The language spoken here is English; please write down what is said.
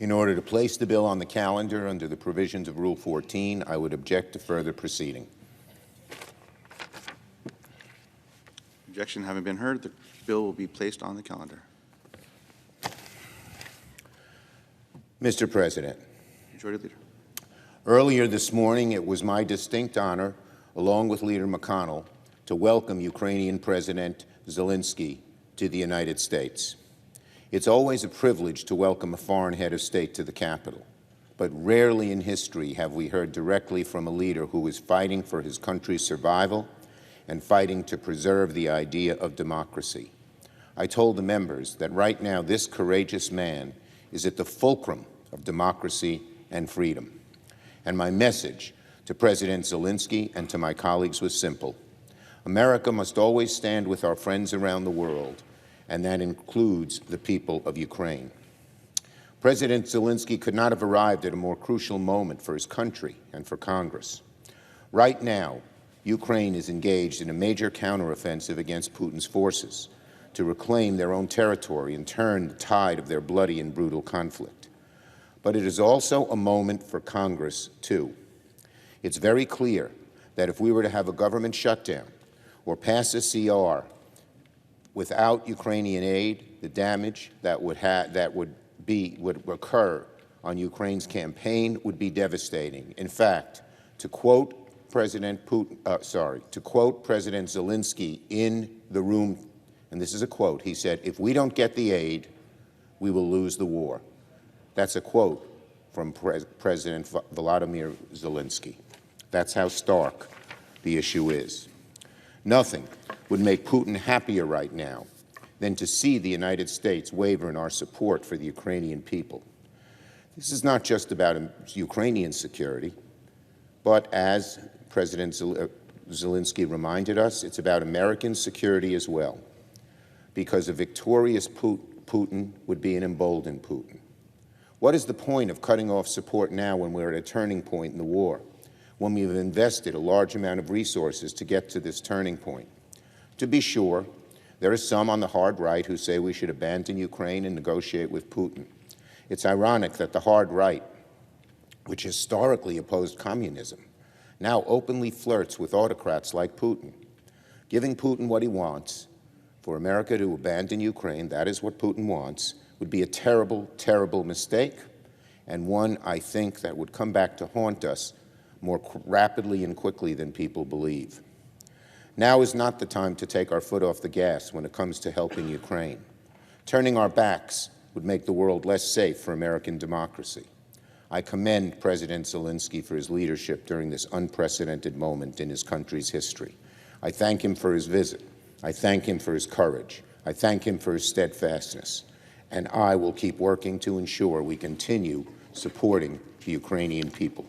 In order to place the bill on the calendar under the provisions of Rule 14, I would object to further proceeding. Objection having been heard, the bill will be placed on the calendar. Mr. President, Majority Leader. earlier this morning, it was my distinct honor, along with Leader McConnell, to welcome Ukrainian President Zelensky to the United States. It's always a privilege to welcome a foreign head of state to the Capitol, but rarely in history have we heard directly from a leader who is fighting for his country's survival and fighting to preserve the idea of democracy. I told the members that right now this courageous man is at the fulcrum of democracy and freedom. And my message to President Zelensky and to my colleagues was simple. America must always stand with our friends around the world, and that includes the people of Ukraine. President Zelensky could not have arrived at a more crucial moment for his country and for Congress. Right now, Ukraine is engaged in a major counteroffensive against Putin's forces to reclaim their own territory and turn the tide of their bloody and brutal conflict. But it is also a moment for Congress, too. It's very clear that if we were to have a government shutdown or pass a CR without Ukrainian aid, the damage that would occur on Ukraine's campaign would be devastating. In fact, to quote President Zelensky in the room, and this is a quote, he said, "If we don't get the aid, we will lose the war." That's a quote from President Volodymyr Zelensky. That's how stark the issue is. Nothing would make Putin happier right now than to see the United States waver in our support for the Ukrainian people. This is not just about Ukrainian security, but as President Zelensky reminded us, it's about American security as well, because a victorious Putin would be an emboldened Putin. What is the point of cutting off support now when we're at a turning point in the war, when we've invested a large amount of resources to get to this turning point? To be sure, there are some on the hard right who say we should abandon Ukraine and negotiate with Putin. It's ironic that the hard right, which historically opposed communism, now openly flirts with autocrats like Putin. Giving Putin what he wants, for America to abandon Ukraine, that is what Putin wants, would be a terrible, terrible mistake, and one, I think, that would come back to haunt us more rapidly and quickly than people believe. Now is not the time to take our foot off the gas when it comes to helping Ukraine. Turning our backs would make the world less safe for American democracy. I commend President Zelensky for his leadership during this unprecedented moment in his country's history. I thank him for his visit. I thank him for his courage. I thank him for his steadfastness. And I will keep working to ensure we continue supporting the Ukrainian people.